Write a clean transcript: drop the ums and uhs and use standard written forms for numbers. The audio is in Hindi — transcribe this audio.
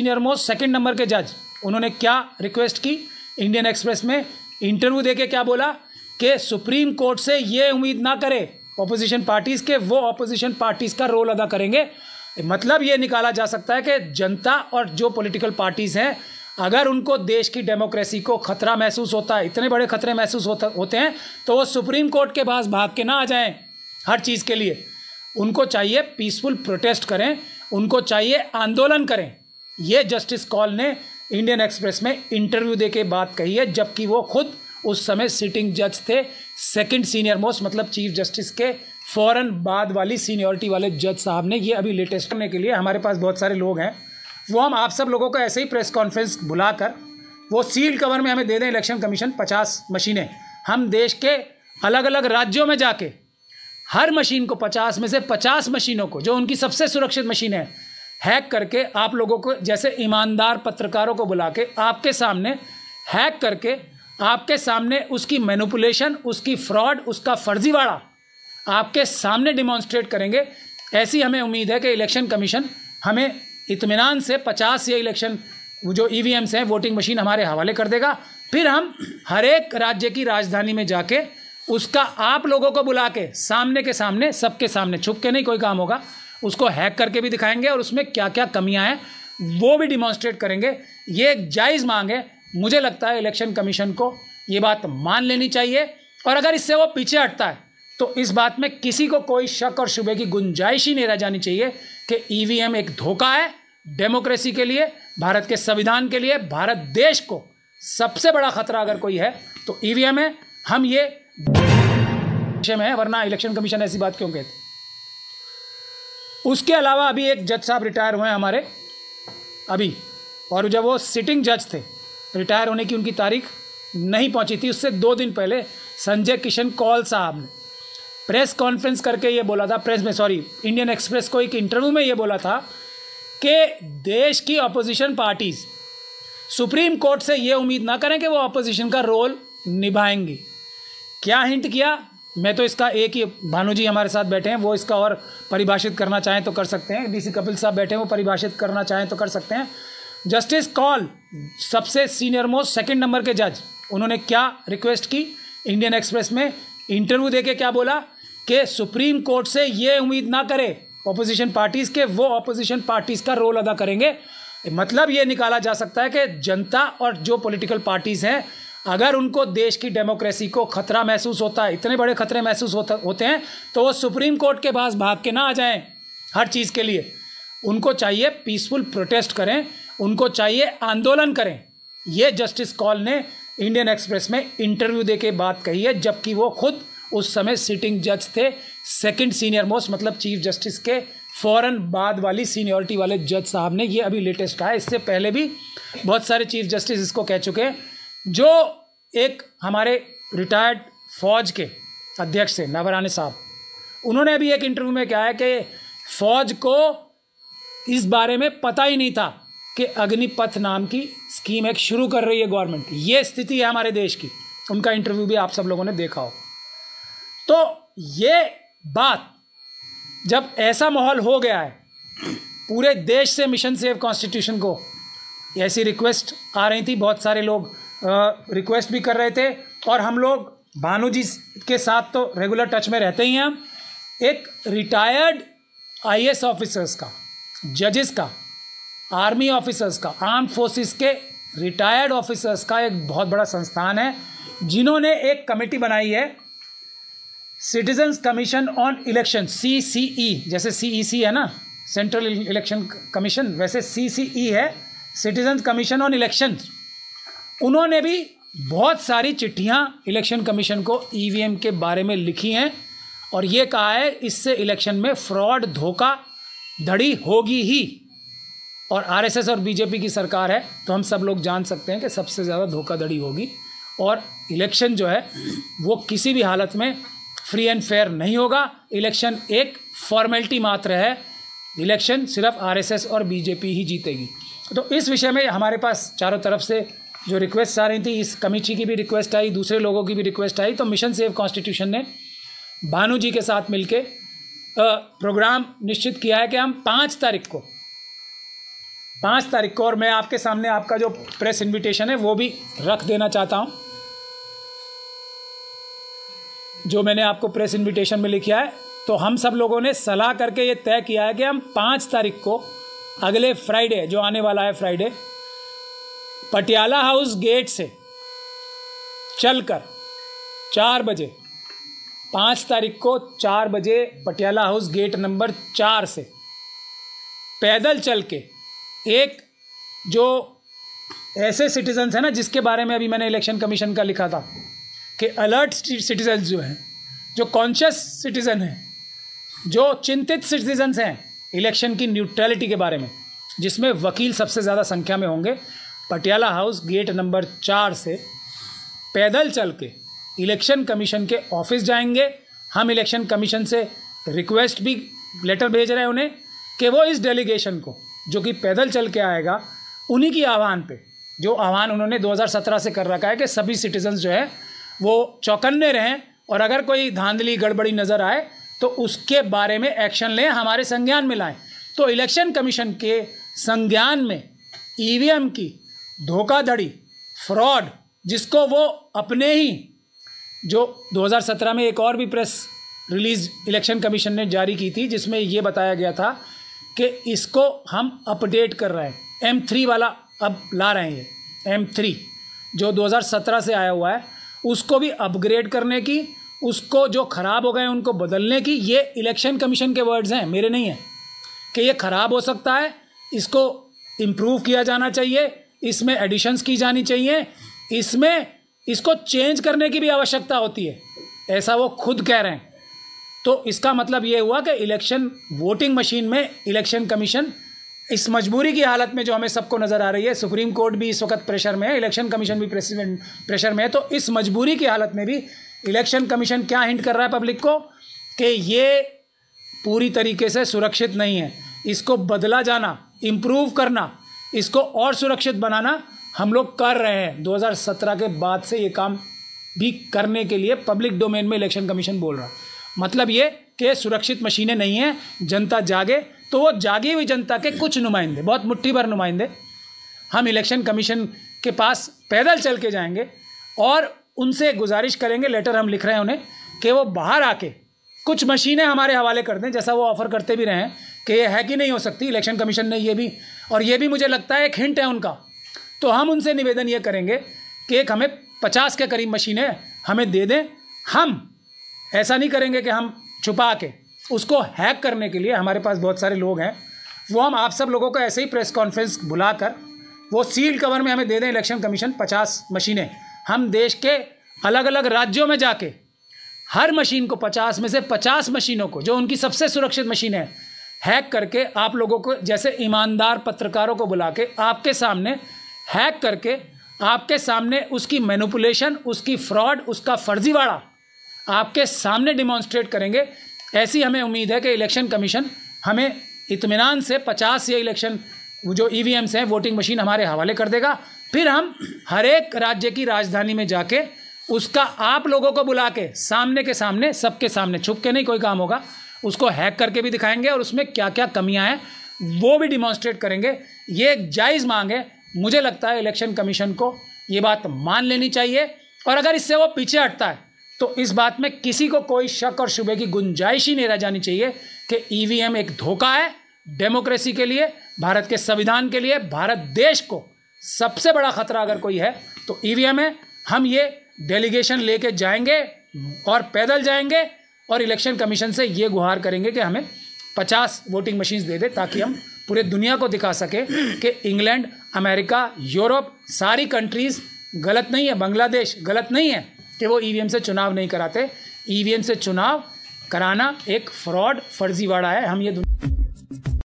सीनियर मोस्ट सेकंड नंबर के जज, उन्होंने क्या रिक्वेस्ट की इंडियन एक्सप्रेस में इंटरव्यू देके क्या बोला कि सुप्रीम कोर्ट से ये उम्मीद ना करे ऑपोजिशन पार्टीज़ के वो ऑपोजिशन पार्टीज़ का रोल अदा करेंगे। मतलब ये निकाला जा सकता है कि जनता और जो पॉलिटिकल पार्टीज़ हैं, अगर उनको देश की डेमोक्रेसी को खतरा महसूस होता है, इतने बड़े खतरे महसूस होते हैं, तो वो सुप्रीम कोर्ट के पास भाग के ना आ जाएं हर चीज़ के लिए। उनको चाहिए पीसफुल प्रोटेस्ट करें, उनको चाहिए आंदोलन करें। ये जस्टिस कॉल ने इंडियन एक्सप्रेस में इंटरव्यू देके बात कही है, जबकि वो खुद उस समय सिटिंग जज थे, सेकंड सीनियर मोस्ट, मतलब चीफ जस्टिस के फ़ौरन बाद वाली सीनियरिटी वाले जज साहब ने। ये अभी लेटेस्ट करने के लिए हमारे पास बहुत सारे लोग हैं, वो हम आप सब लोगों को ऐसे ही प्रेस कॉन्फ्रेंस बुलाकर वो सील कवर में हमें दे दें इलेक्शन कमीशन 50 मशीनें। हम देश के अलग अलग राज्यों में जाके हर मशीन को 50 में से 50 मशीनों को, जो उनकी सबसे सुरक्षित मशीन है, हैक करके आप लोगों को, जैसे ईमानदार पत्रकारों को बुला के आपके सामने हैक करके आपके सामने उसकी मैनिपुलेशन, उसकी फ्रॉड, उसका फर्जीवाड़ा आपके सामने डिमॉन्स्ट्रेट करेंगे। ऐसी हमें उम्मीद है कि इलेक्शन कमीशन हमें इत्मीनान से 50 ये इलेक्शन जो EVMs हैं, वोटिंग मशीन हमारे हवाले कर देगा। फिर हम हर एक राज्य की राजधानी में जाके उसका आप लोगों को बुला के सामने के सामने, सबके सामने, छुप के नहीं कोई काम होगा, उसको हैक करके भी दिखाएंगे और उसमें क्या क्या कमियां हैं वो भी डिमॉन्स्ट्रेट करेंगे। ये एक जायज़ मांग है। मुझे लगता है इलेक्शन कमीशन को ये बात मान लेनी चाहिए, और अगर इससे वो पीछे हटता है तो इस बात में किसी को कोई शक और शुबे की गुंजाइश ही नहीं रह जानी चाहिए कि EVM एक धोखा है डेमोक्रेसी के लिए, भारत के संविधान के लिए। भारत देश को सबसे बड़ा खतरा अगर कोई है तो EVM है। हम ये में है, वरना इलेक्शन कमीशन ऐसी बात क्यों कहते। उसके अलावा अभी एक जज साहब रिटायर हुए हैं हमारे अभी, और जब वो सिटिंग जज थे, रिटायर होने की उनकी तारीख नहीं पहुंची थी, उससे 2 दिन पहले संजय किशन कौल साहब ने प्रेस कॉन्फ्रेंस करके ये बोला था, इंडियन एक्सप्रेस को एक इंटरव्यू में ये बोला था कि देश की अपोजिशन पार्टीज़ सुप्रीम कोर्ट से ये उम्मीद ना करें कि वो अपोजिशन का रोल निभाएंगी। क्या हिंट किया, मैं तो इसका एक ही, भानु जी हमारे साथ बैठे हैं, वो इसका और परिभाषित करना चाहें तो कर सकते हैं। DC कपिल साहब बैठे हैं, वो परिभाषित करना चाहें तो कर सकते हैं। जस्टिस कौल सबसे सीनियर मोस्ट सेकंड नंबर के जज, उन्होंने क्या रिक्वेस्ट की इंडियन एक्सप्रेस में इंटरव्यू देके क्या बोला कि सुप्रीम कोर्ट से ये उम्मीद ना करे ऑपोजिशन पार्टीज़ के वो ऑपोजिशन पार्टीज़ का रोल अदा करेंगे। मतलब ये निकाला जा सकता है कि जनता और जो पॉलिटिकल पार्टीज़ हैं, अगर उनको देश की डेमोक्रेसी को खतरा महसूस होता है, इतने बड़े खतरे महसूस होते हैं, तो वो सुप्रीम कोर्ट के पास भाग के ना आ जाएं हर चीज़ के लिए। उनको चाहिए पीसफुल प्रोटेस्ट करें, उनको चाहिए आंदोलन करें। ये जस्टिस कौल ने इंडियन एक्सप्रेस में इंटरव्यू देके बात कही है, जबकि वो खुद उस समय सिटिंग जज थे, सेकंड सीनियर मोस्ट, मतलब चीफ जस्टिस के फ़ौरन बाद वाली सीनियरिटी वाले जज साहब ने। ये अभी लेटेस्ट कहा है, इससे पहले भी बहुत सारे चीफ जस्टिस इसको कह चुके हैं। जो एक हमारे रिटायर्ड फौज के अध्यक्ष थे नवराने साहब, उन्होंने अभी एक इंटरव्यू में कहा है कि फौज को इस बारे में पता ही नहीं था कि अग्निपथ नाम की स्कीम एक शुरू कर रही है गवर्नमेंट। ये स्थिति है हमारे देश की। उनका इंटरव्यू भी आप सब लोगों ने देखा हो। तो ये बात, जब ऐसा माहौल हो गया है, पूरे देश से मिशन सेव कॉन्स्टिट्यूशन को ऐसी रिक्वेस्ट आ रही थी, बहुत सारे लोग रिक्वेस्ट भी कर रहे थे, और हम लोग भानु जी के साथ तो रेगुलर टच में रहते ही हैं। हम एक रिटायर्ड IAS ऑफिसर्स का, जजेस का, आर्मी ऑफिसर्स का, आर्म फोर्सेस के रिटायर्ड ऑफिसर्स का एक बहुत बड़ा संस्थान है, जिन्होंने एक कमेटी बनाई है, citizens commission on election, CCE, जैसे CEC है ना सेंट्रल इलेक्शन कमीशन, वैसे CCE है सिटीजन्स कमीशन ऑन इलेक्शन। उन्होंने भी बहुत सारी चिट्ठियां इलेक्शन कमीशन को EVM के बारे में लिखी हैं, और ये कहा है इससे इलेक्शन में फ्रॉड, धोखा धड़ी होगी ही। और RSS और BJP की सरकार है, तो हम सब लोग जान सकते हैं कि सबसे ज़्यादा धोखाधड़ी होगी, और इलेक्शन जो है वो किसी भी हालत में फ्री एंड फेयर नहीं होगा। इलेक्शन एक फॉर्मेलिटी मात्र है, इलेक्शन सिर्फ RSS और BJP ही जीतेगी। तो इस विषय में हमारे पास चारों तरफ से जो रिक्वेस्ट आ रही थी, इस कमेटी की भी रिक्वेस्ट आई, दूसरे लोगों की भी रिक्वेस्ट आई, तो मिशन सेव कॉन्स्टिट्यूशन ने भानु जी के साथ मिलके प्रोग्राम निश्चित किया है कि हम 5 तारीख को 5 तारीख को, और मैं आपके सामने आपका जो प्रेस इनविटेशन है वो भी रख देना चाहता हूँ, जो मैंने आपको प्रेस इनविटेशन में लिखा है। तो हम सब लोगों ने सलाह करके ये तय किया है कि हम 5 तारीख को, अगले फ्राइडे जो आने वाला है फ्राइडे, पटियाला हाउस गेट से चलकर 4 बजे, 5 तारीख को 4 बजे पटियाला हाउस गेट नंबर 4 से पैदल चल के, एक जो ऐसे सिटीजन्स हैं ना जिसके बारे में अभी मैंने इलेक्शन कमीशन का लिखा था कि अलर्ट सिटीजन्स जो हैं, जो कॉन्शियस सिटीज़न हैं, जो चिंतित सिटीजन्स हैं इलेक्शन की न्यूट्रलिटी के बारे में, जिसमें वकील सबसे ज़्यादा संख्या में होंगे, पटियाला हाउस गेट नंबर 4 से पैदल चल के इलेक्शन कमीशन के ऑफिस जाएंगे। हम इलेक्शन कमीशन से रिक्वेस्ट भी लेटर भेज रहे हैं उन्हें कि वो इस डेलीगेशन को जो कि पैदल चल के आएगा, उन्हीं की आह्वान पे, जो आह्वान उन्होंने 2017 से कर रखा है कि सभी सिटीजन्स जो है वो चौकन्ने रहें और अगर कोई धांधली गड़बड़ी नज़र आए तो उसके बारे में एक्शन लें, हमारे संज्ञान में लाएं। तो इलेक्शन कमीशन के संज्ञान में ईवीएम की धोखाधड़ी, फ्रॉड, जिसको वो अपने ही, जो 2017 में एक और भी प्रेस रिलीज इलेक्शन कमीशन ने जारी की थी जिसमें ये बताया गया था कि इसको हम अपडेट कर रहे हैं, M3 वाला अब ला रहे हैं, ये M3 जो 2017 से आया हुआ है उसको भी अपग्रेड करने की, उसको जो ख़राब हो गए उनको बदलने की, ये इलेक्शन कमीशन के वर्ड्स हैं, मेरे नहीं हैं, कि ये ख़राब हो सकता है, इसको इम्प्रूव किया जाना चाहिए, इसमें एडिशंस की जानी चाहिए, इसमें इसको चेंज करने की भी आवश्यकता होती है, ऐसा वो खुद कह रहे हैं। तो इसका मतलब ये हुआ कि इलेक्शन वोटिंग मशीन में इलेक्शन कमीशन इस मजबूरी की हालत में जो हमें सबको नज़र आ रही है, सुप्रीम कोर्ट भी इस वक्त प्रेशर में है, इलेक्शन कमीशन भी प्रेशर में है, तो इस मजबूरी की हालत में भी इलेक्शन कमीशन क्या हिंट कर रहा है पब्लिक को कि ये पूरी तरीके से सुरक्षित नहीं है, इसको बदला जाना, इम्प्रूव करना, इसको और सुरक्षित बनाना हम लोग कर रहे हैं। 2017 के बाद से ये काम भी करने के लिए पब्लिक डोमेन में इलेक्शन कमीशन बोल रहा है। मतलब ये कि सुरक्षित मशीनें नहीं हैं, जनता जागे, तो वो जागी हुई जनता के कुछ नुमाइंदे, बहुत मुट्ठी भर नुमाइंदे, हम इलेक्शन कमीशन के पास पैदल चल के जाएंगे और उनसे गुजारिश करेंगे, लेटर हम लिख रहे हैं उन्हें, कि वो बाहर आके कुछ मशीनें हमारे हवाले कर दें, जैसा वो ऑफ़र करते भी रहे हैं कि ये है कि नहीं हो सकती। इलेक्शन कमीशन ने ये भी, और ये भी मुझे लगता है एक हिंट है उनका, तो हम उनसे निवेदन ये करेंगे कि एक हमें 50 के करीब मशीनें हमें दे दें। हम ऐसा नहीं करेंगे कि हम छुपा के, उसको हैक करने के लिए हमारे पास बहुत सारे लोग हैं, वो हम आप सब लोगों को ऐसे ही प्रेस कॉन्फ्रेंस बुलाकर वो सील कवर में हमें दे दें इलेक्शन कमीशन 50 मशीनें। हम देश के अलग अलग राज्यों में जाके हर मशीन को, 50 में से 50 मशीनों को, जो उनकी सबसे सुरक्षित मशीनें हैं, हैक करके आप लोगों को, जैसे ईमानदार पत्रकारों को बुला के आपके सामने हैक करके आपके सामने उसकी मैनिपुलेशन, उसकी फ्रॉड, उसका फर्जीवाड़ा आपके सामने डिमॉन्स्ट्रेट करेंगे। ऐसी हमें उम्मीद है कि इलेक्शन कमीशन हमें इत्मीनान से 50 ये इलेक्शन जो EVMs हैं, वोटिंग मशीन हमारे हवाले कर देगा। फिर हम हर एक राज्य की राजधानी में जाके उसका आप लोगों को बुला के सामने के सामने, सबके सामने, छुप के नहीं कोई काम होगा, उसको हैक करके भी दिखाएंगे और उसमें क्या क्या कमियां हैं वो भी डिमॉन्स्ट्रेट करेंगे। ये एक जायज़ मांग है, मुझे लगता है इलेक्शन कमीशन को ये बात मान लेनी चाहिए, और अगर इससे वो पीछे हटता है तो इस बात में किसी को कोई शक और शुबे की गुंजाइश ही नहीं रह जानी चाहिए कि EVM एक धोखा है डेमोक्रेसी के लिए, भारत के संविधान के लिए। भारत देश को सबसे बड़ा खतरा अगर कोई है तो EVM है। हम ये डेलीगेशन लेके जाएंगे और पैदल जाएंगे और इलेक्शन कमीशन से ये गुहार करेंगे कि हमें 50 वोटिंग मशीन्स दे दे, ताकि हम पूरे दुनिया को दिखा सके कि इंग्लैंड, अमेरिका, यूरोप, सारी कंट्रीज़ गलत नहीं है, बांग्लादेश गलत नहीं है कि वो EVM से चुनाव नहीं कराते। EVM से चुनाव कराना एक फ्रॉड, फर्जीवाड़ा है। हम ये